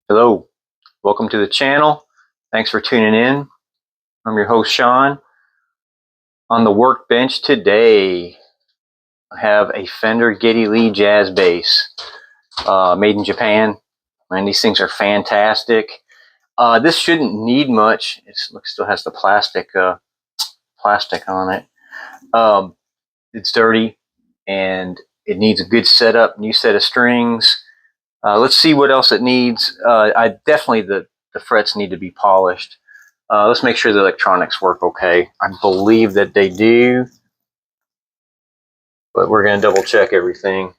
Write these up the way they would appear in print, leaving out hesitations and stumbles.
Hello, welcome to the channel. Thanks for tuning in. I'm your host, Sean. On the workbench today, I have a Fender Geddy Lee Jazz bass, made in Japan. And these things are fantastic. This shouldn't need much. It still has the plastic on it. It's dirty and it needs a good setup, new set of strings. Let's see what else it needs. I definitely the frets need to be polished. Let's make sure the electronics work okay. I believe that they do, but we're going to double check everything.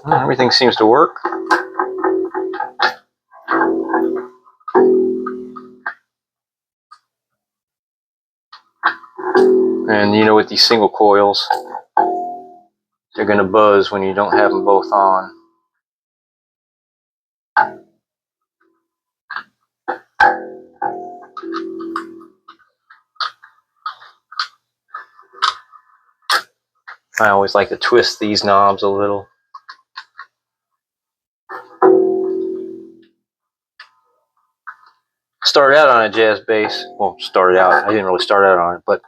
Everything seems to work. And you know, with these single coils, they're going to buzz when you don't have them both on. I always like to twist these knobs a little. Started out on a jazz bass. Well, started out. I didn't really start out on it, but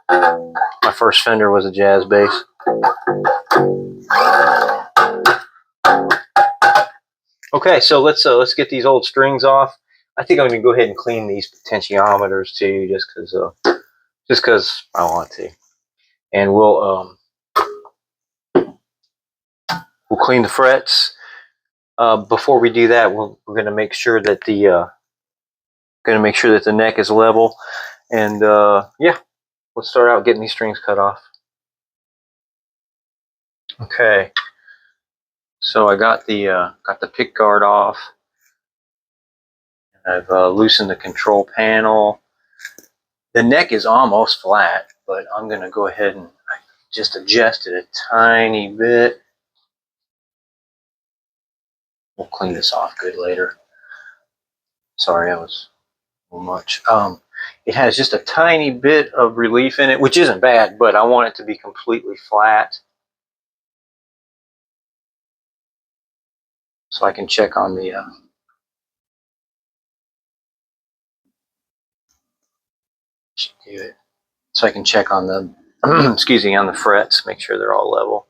my first Fender was a jazz bass. Okay, so let's get these old strings off. I think I'm going to go ahead and clean these potentiometers too, just because I want to. And we'll clean the frets. Before we do that, we're going to make sure that the neck is level. And yeah, let's start out getting these strings cut off. Okay, so I got the pick guard off. I've loosened the control panel. The neck is almost flat, but I'm going to go ahead and just adjust it a tiny bit. We'll clean this off good later. Sorry, that was a little much. It has just a tiny bit of relief in it, which isn't bad, but I want it to be completely flat so I can check on the so I can check on the excuse me, on the frets, make sure they're all level.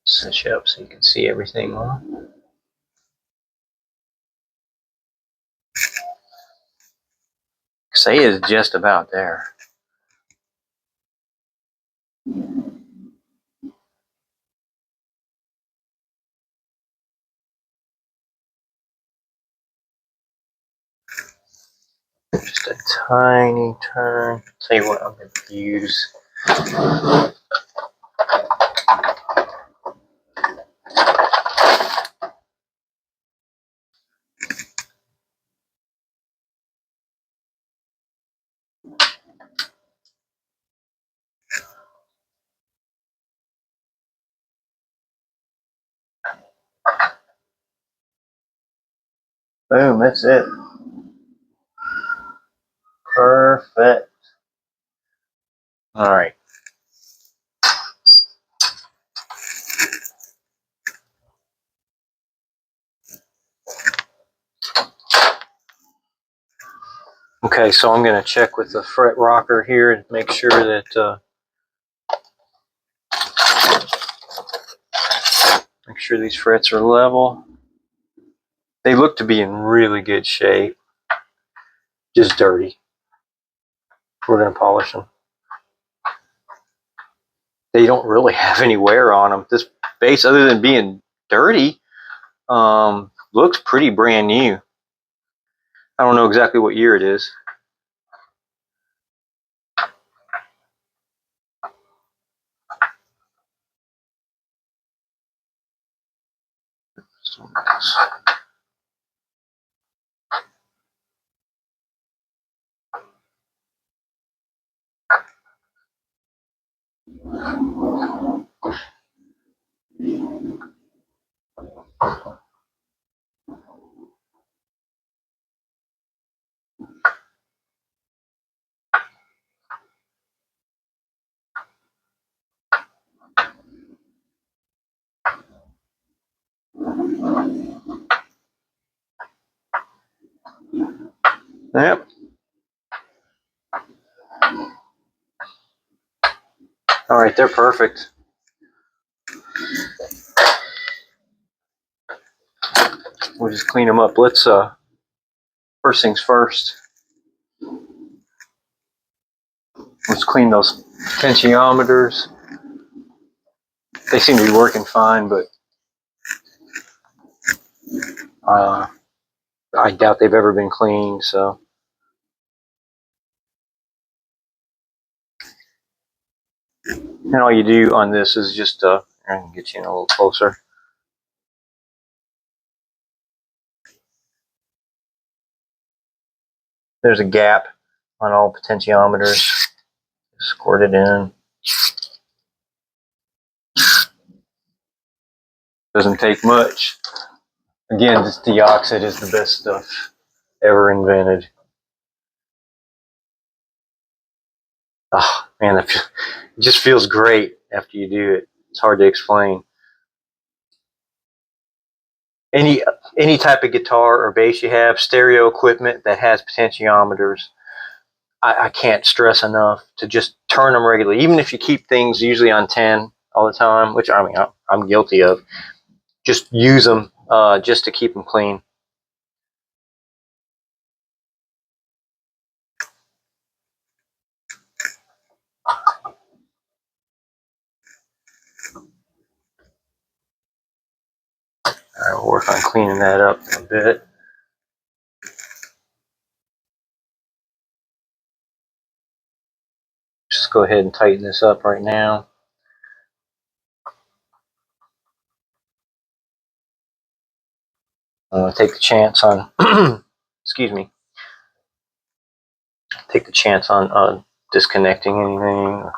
Set you up so you can see everything well. Say is just about there. Just a tiny turn. Tell you what I'm going to use. Boom, that's it. Perfect. All right. Okay, so I'm going to check with the fret rocker here and make sure that these frets are level. They look to be in really good shape, just dirty. We're going to polish them. They don't really have any wear on them. This bass, other than being dirty, looks pretty brand new. I don't know exactly what year it is. Yep. All right, they're perfect. We'll just clean them up. Let's first things first. Let's clean those potentiometers. They seem to be working fine, but I doubt they've ever been cleaned. So, and all you do on this is just I can get you in a little closer. There's a gap on all potentiometers. Squirt it in. Doesn't take much. Again, this deoxit is the best stuff ever invented. Oh man, it just feels great after you do it. It's hard to explain. Any type of guitar or bass you have, stereo equipment that has potentiometers, I can't stress enough to just turn them regularly. Even if you keep things usually on 10 all the time, which I mean I'm guilty of, just use them just to keep them clean. All right, we'll work on cleaning that up a bit. Just go ahead and tighten this up right now. Take the chance on, excuse me, take the chance on disconnecting anything or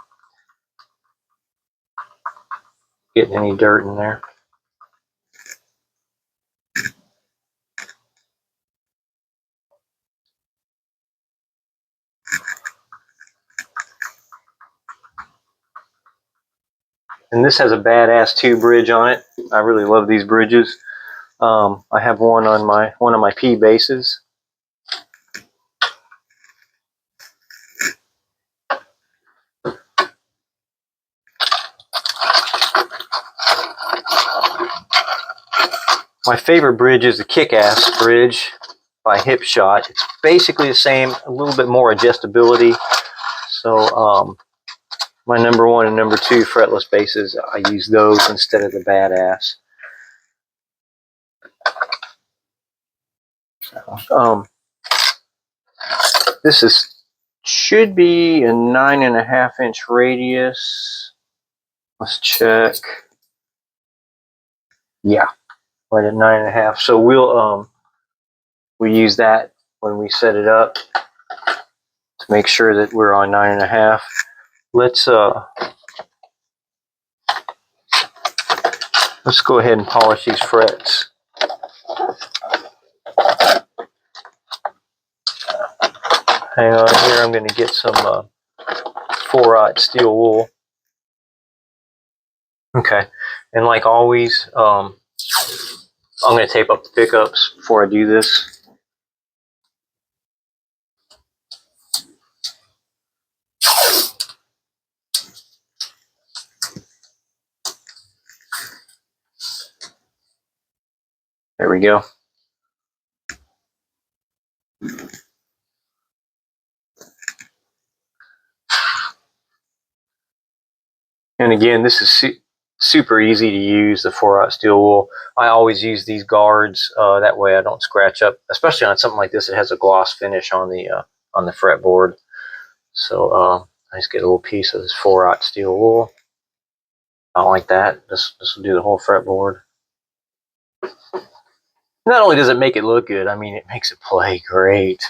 getting any dirt in there. And this has a badass 2 bridge on it. I really love these bridges. I have one on one of my P basses. My favorite bridge is the Kick-Ass bridge by Hipshot. It's basically the same, a little bit more adjustability. So my number 1 and number 2 fretless basses, I use those instead of the Badass. This should be a 9.5 inch radius. Let's check. Yeah, right at 9.5. So we'll use that when we set it up to make sure that we're on 9.5. Let's go ahead and polish these frets. Hang on here, I'm going to get some 4/0 steel wool. Okay, and like always, I'm going to tape up the pickups before I do this. There we go. And again, this is super easy to use, the 4/0 steel wool. I always use these guards, that way I don't scratch up, especially on something like this. It has a gloss finish on the fretboard. So I just get a little piece of this 4/0 steel wool. I don't like that. This will do the whole fretboard. Not only does it make it look good, I mean, it makes it play great.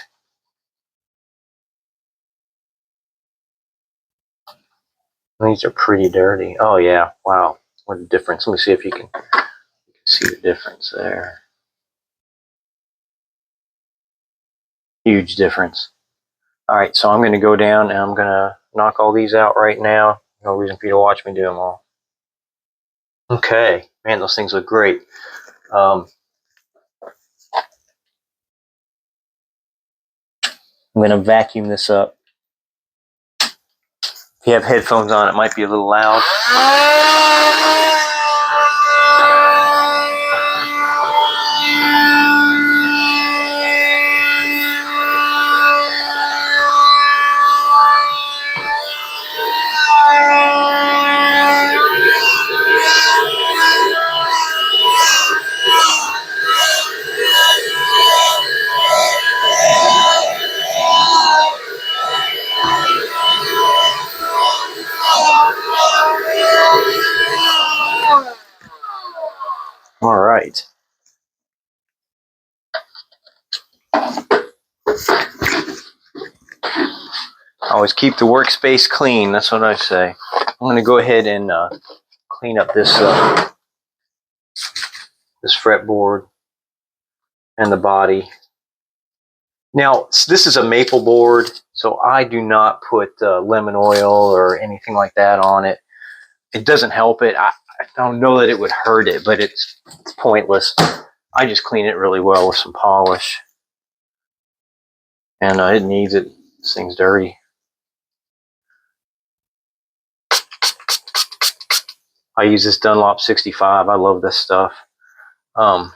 These are pretty dirty. Oh yeah, wow, what a difference. Let me see if you can see the difference there. Huge difference. All right, so I'm going to go down and I'm going to knock all these out right now. No reason for you to watch me do them all. Okay, man, those things look great. I'm going to vacuum this up. If you have headphones on, it might be a little loud. All right. Always keep the workspace clean. That's what I say. I'm going to go ahead and clean up this this fretboard and the body. Now, this is a maple board, so I do not put lemon oil or anything like that on it. It doesn't help it. I don't know that it would hurt it, but it's pointless. I just clean it really well with some polish. And it needs it. This thing's dirty. I use this Dunlop 65. I love this stuff. No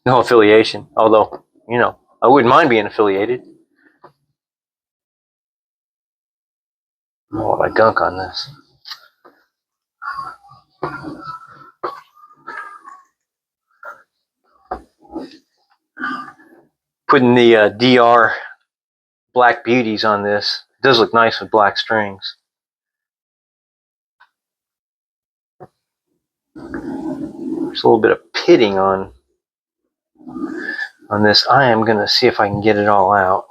affiliation, although, you know, I wouldn't mind being affiliated. Oh, my gunk on this. Putting the DR Black Beauties on this. It does look nice with black strings. There's a little bit of pitting on this. I am going to see if I can get it all out.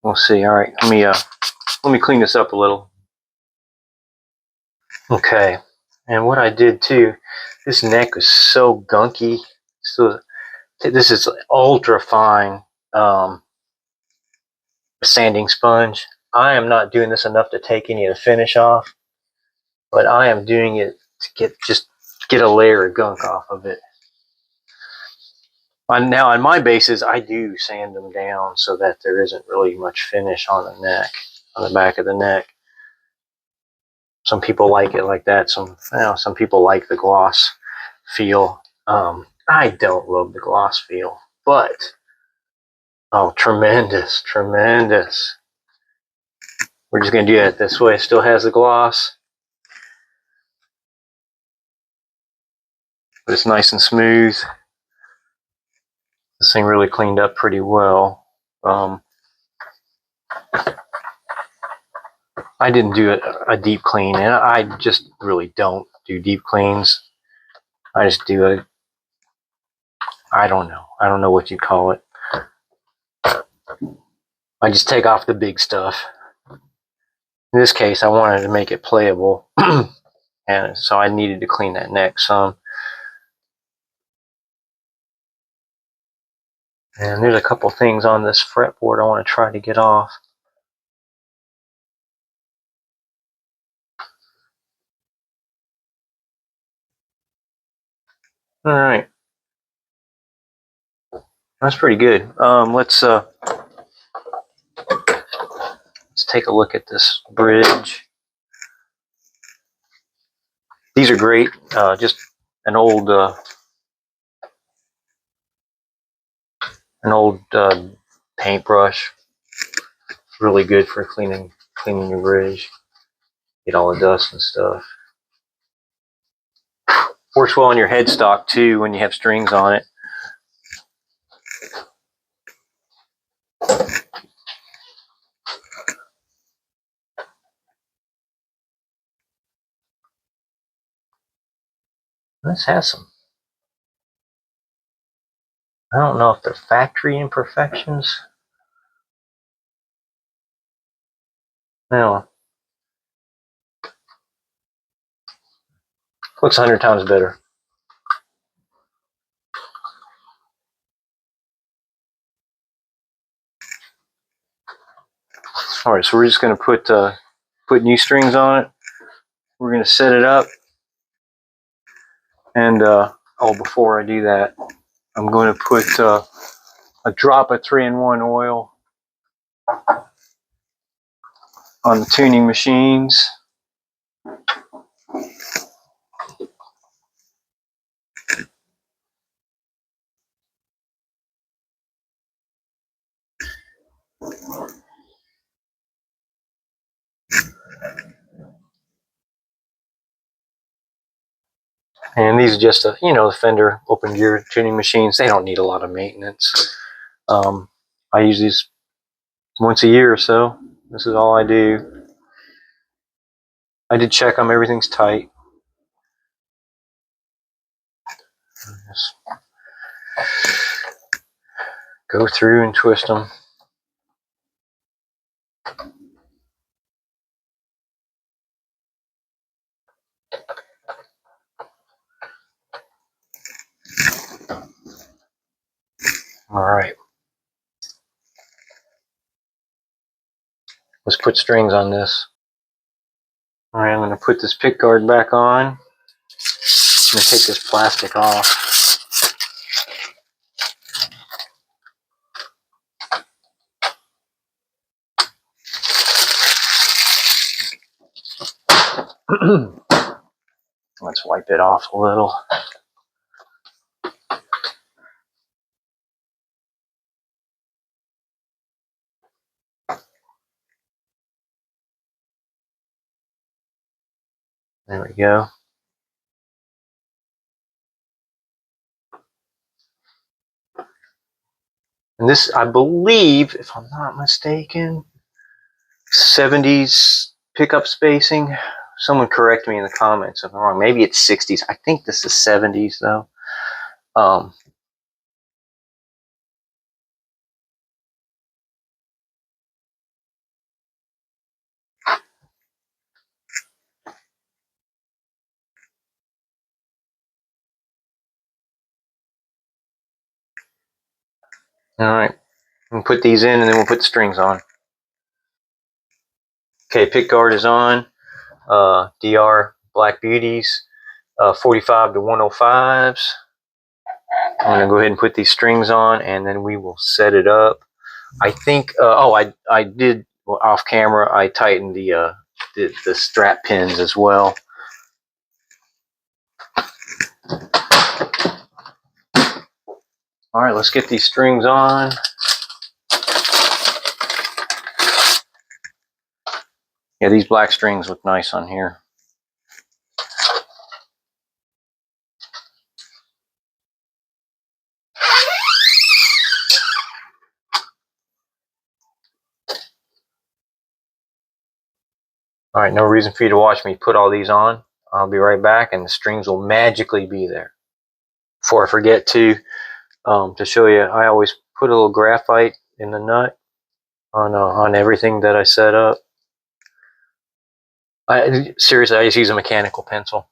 We'll see. All right, let me clean this up a little. Okay, and what I did too, this neck is so gunky. So this is ultra fine sanding sponge. I am not doing this enough to take any of the finish off, but I am doing it to get a layer of gunk off of it. Now on my bases, I do sand them down so that there isn't really much finish on the neck, on the back of the neck. Some people like it like that. Some people like the gloss feel. I don't love the gloss feel, but oh, tremendous, tremendous. We're just gonna do it this way. It still has the gloss, but it's nice and smooth. This thing really cleaned up pretty well. I didn't do a deep clean, and I just really don't do deep cleans. I just do I don't know what you'd call it. I just take off the big stuff. In this case, I wanted to make it playable, and so I needed to clean that neck some. And there's a couple things on this fretboard I want to try to get off. All right, that's pretty good. Let's take a look at this bridge. These are great. Just an old paintbrush. Really good for cleaning your bridge. Get all the dust and stuff. Works well on your headstock too when you have strings on it. This has I don't know if they're factory imperfections. No. Looks 100 times better. All right, so we're just going to put new strings on it. We're going to set it up. And, oh, before I do that, I'm going to put a drop of 3-in-1 oil on the tuning machines. And these are just, the Fender open gear tuning machines. They don't need a lot of maintenance. I use these once a year or so. This is all I do. I did check them. Everything's tight. Just go through and twist them. All right. Let's put strings on this. All right, I'm going to put this pick guard back on. I'm going to take this plastic off. Let's wipe it off a little. There we go. And this, I believe, if I'm not mistaken, 70s pickup spacing. Someone correct me in the comments if I'm wrong. Maybe it's 60s. I think this is 70s though. All right, we'll put these in and then we'll put the strings on. Okay, pick guard is on. DR Black Beauties, 45 to 105s. I'm gonna go ahead and put these strings on, and then we will set it up. I think. I did off camera. I tightened the strap pins as well. All right, let's get these strings on. Yeah, these black strings look nice on here. All right, no reason for you to watch me put all these on. I'll be right back, and the strings will magically be there. Before I forget to show you, I always put a little graphite in the nut on everything that I set up. Seriously, I just use a mechanical pencil.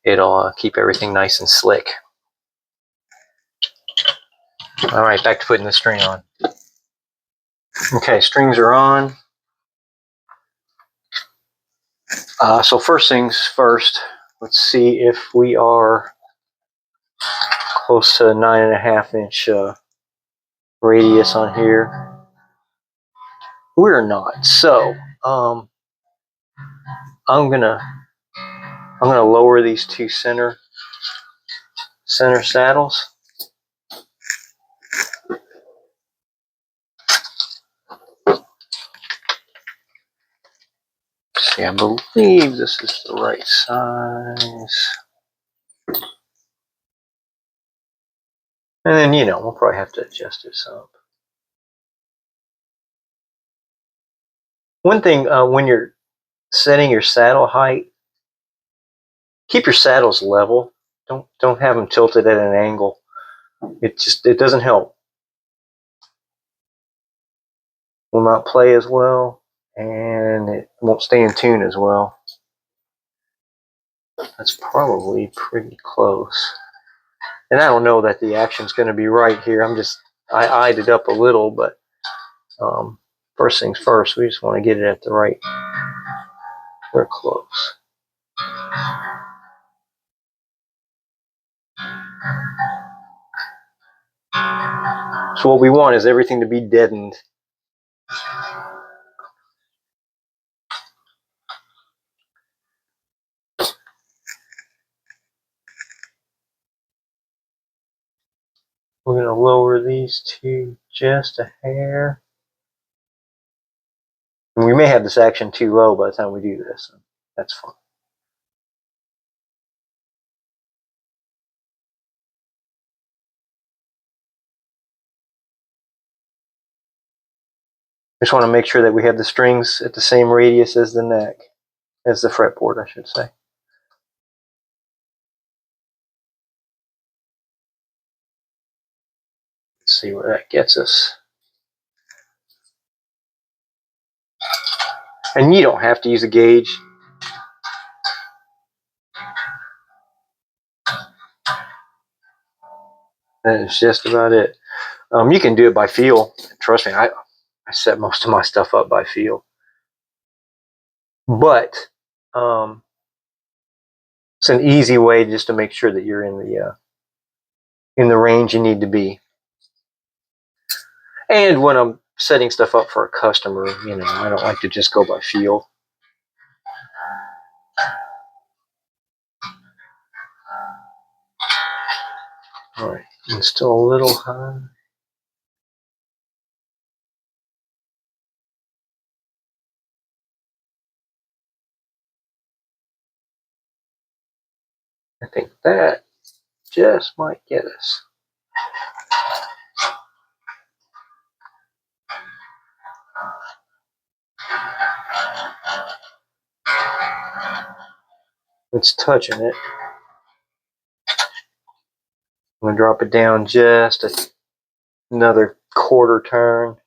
It'll keep everything nice and slick. All right, back to putting the string on. Okay, strings are on. So first things first, let's see if we are close to 9.5 inch radius on here. We're not. So I'm gonna lower these two center saddles. See, I believe this is the right size. And then, we'll probably have to adjust it some. One thing, when you're setting your saddle height, keep your saddles level. Don't have them tilted at an angle. it doesn't help. Will not play as well, and it won't stay in tune as well. That's probably pretty close. And I don't know that the action's going to be right here. I eyed it up a little, but first things first, we just want to get it at the right. We're close. So what we want is everything to be deadened. We're going to lower these two just a hair. And we may have this action too low by the time we do this. That's fine. Just want to make sure that we have the strings at the same radius as the neck, as the fretboard, I should say. Let's see where that gets us. And you don't have to use a gauge. That is just about it. You can do it by feel. Trust me, I set most of my stuff up by feel. But it's an easy way just to make sure that you're in the range you need to be. And when I'm setting stuff up for a customer, I don't like to just go by feel. All right, and still a little high. I think that just might get us. It's touching it. I'm going to drop it down just another quarter turn.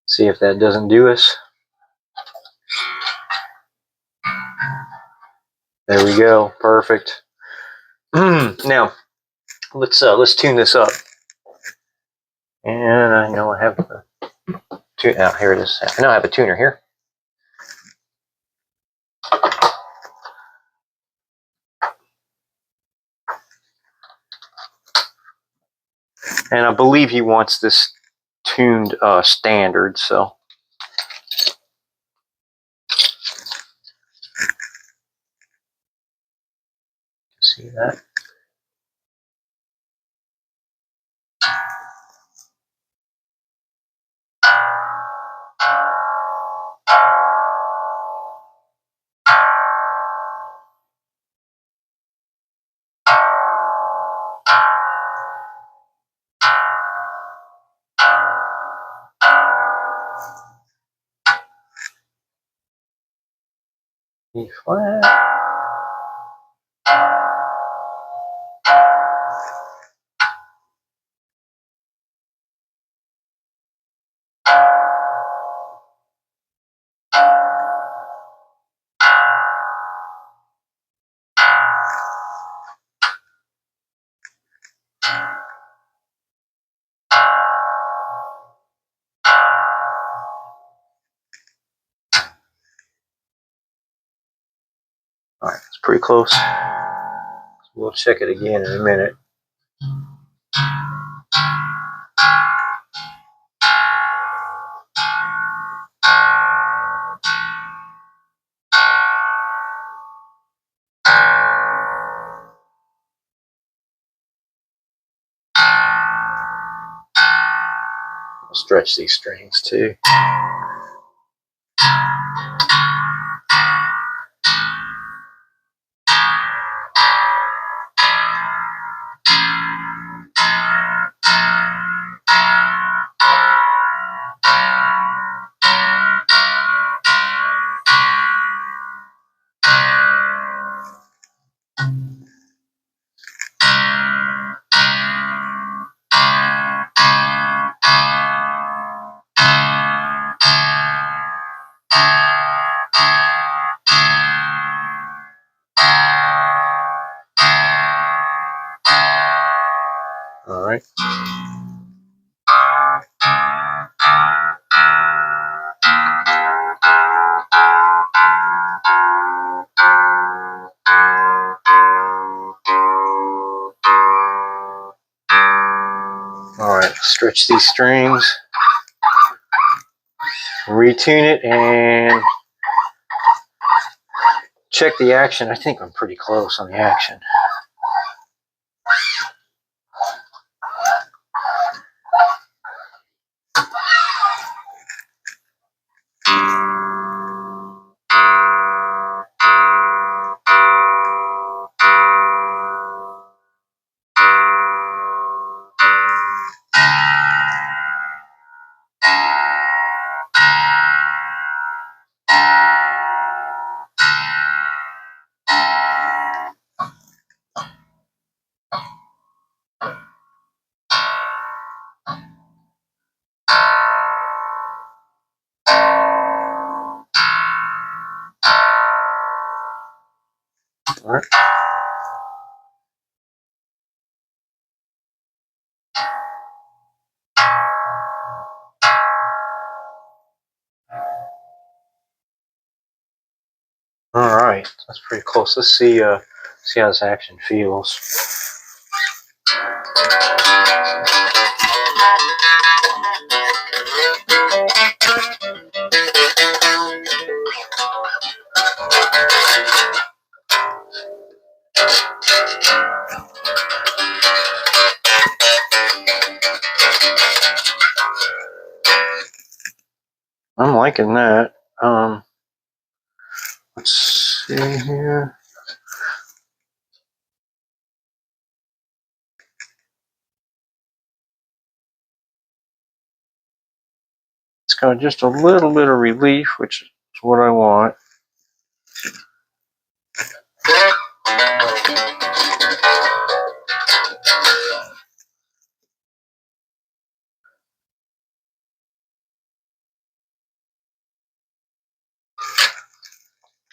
See if that doesn't do us. There we go. Perfect. Now, let's tune this up. And I know I have the tune. Oh, here it is. I know I have a tuner here. And I believe he wants this tuned standard, so. See that? E flat. All right, it's pretty close. We'll check it again in a minute. We'll stretch these strings too. All right. All right, stretch these strings, retune it, and check the action. I think I'm pretty close on the action. All right. All right, that's pretty close. Let's see how this action feels. I'm liking that. Let's see here. It's got just a little bit of relief, which is what I want.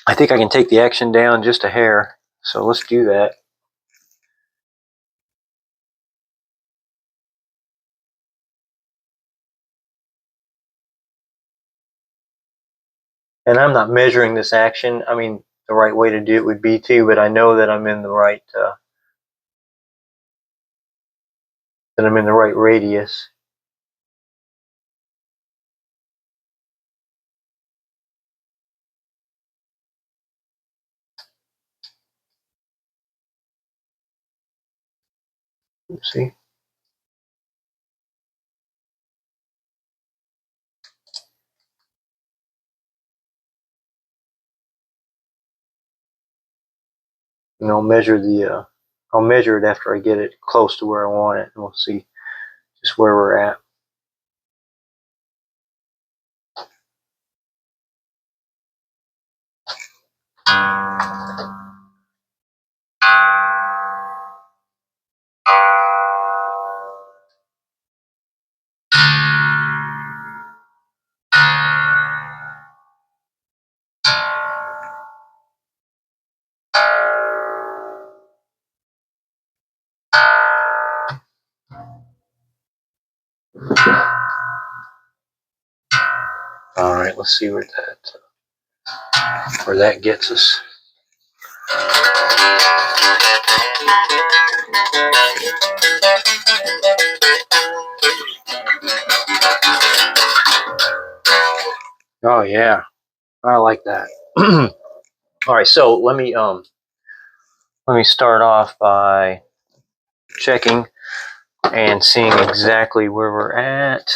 I think I can take the action down just a hair, so let's do that. And I'm not measuring this action. I mean, the right way to do it would be to, but I know that I'm in the right radius. Let's see. And I'll measure it after I get it close to where I want it, and we'll see just where we're at. All right, let's see where that gets us. Oh yeah, I like that. All right, so let me start off by checking and seeing exactly where we're at.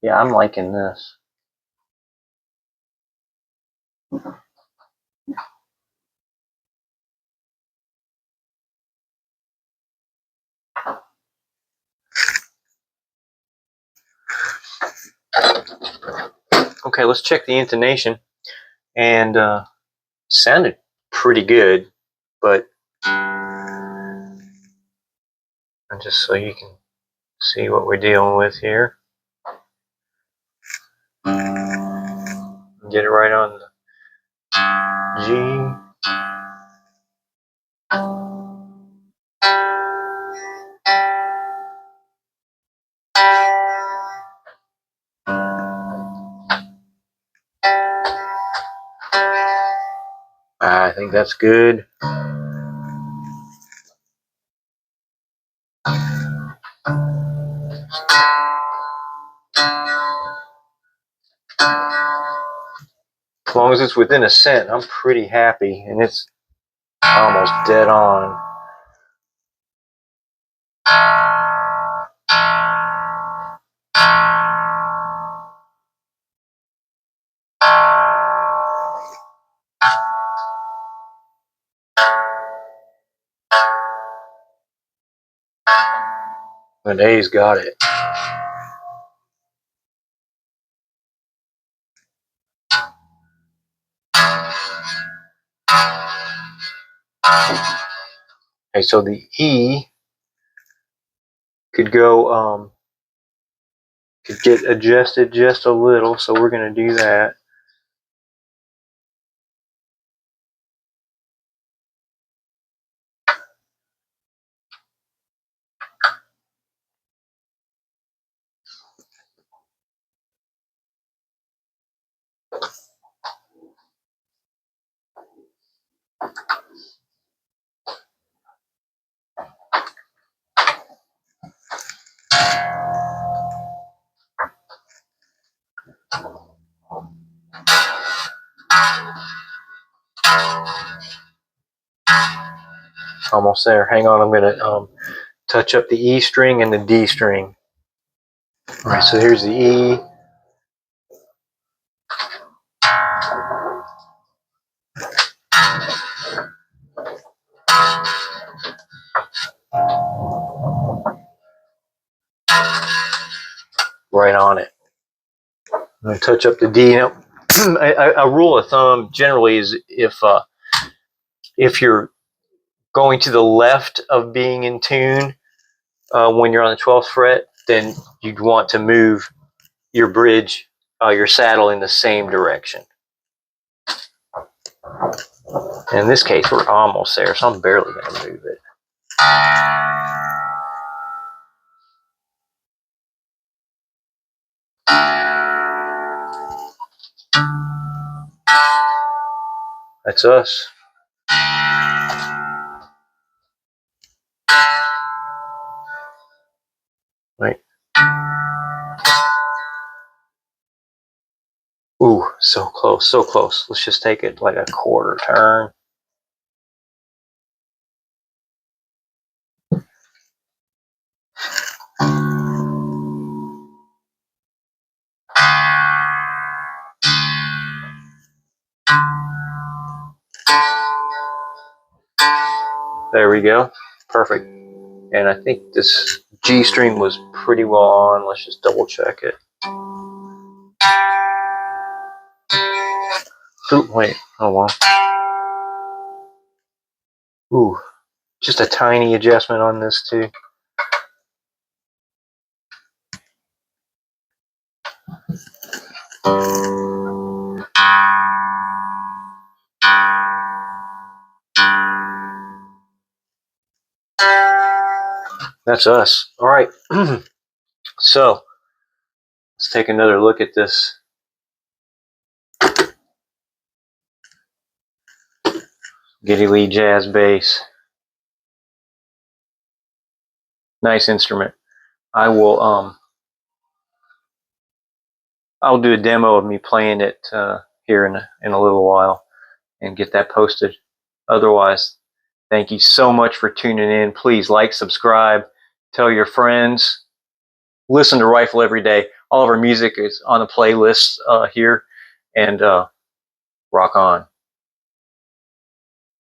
Yeah, I'm liking this. Okay, let's check the intonation. And sounded pretty good, but just so you can see what we're dealing with here. Get it right on the G. I think that's good. As long as it's within a cent, I'm pretty happy, and it's almost dead on. And A's got it. Okay, so the E could go, could get adjusted just a little, so we're going to do that. Almost there. Hang on, I'm going to touch up the E string and the D string. All right, so here's the E. Right on it. I'm going to touch up the D. Now, a rule of thumb generally is if you're going to the left of being in tune when you're on the 12th fret, then you'd want to move your bridge, your saddle in the same direction. In this case, we're almost there, so I'm barely going to move it. That's us. Right. Ooh, so close, so close. Let's just take it like a quarter turn. There we go. Perfect. And I think this G string was pretty well on. Let's just double check it. Ooh, wait, hold on. Ooh, just a tiny adjustment on this too. That's us. All right. So let's take another look at this. Geddy Lee Jazz bass. Nice instrument. I will I'll do a demo of me playing it here in a little while and get that posted. Otherwise, thank you so much for tuning in. Please like, subscribe, tell your friends. Listen to Rifle every day. All of our music is on the playlist here, and rock on.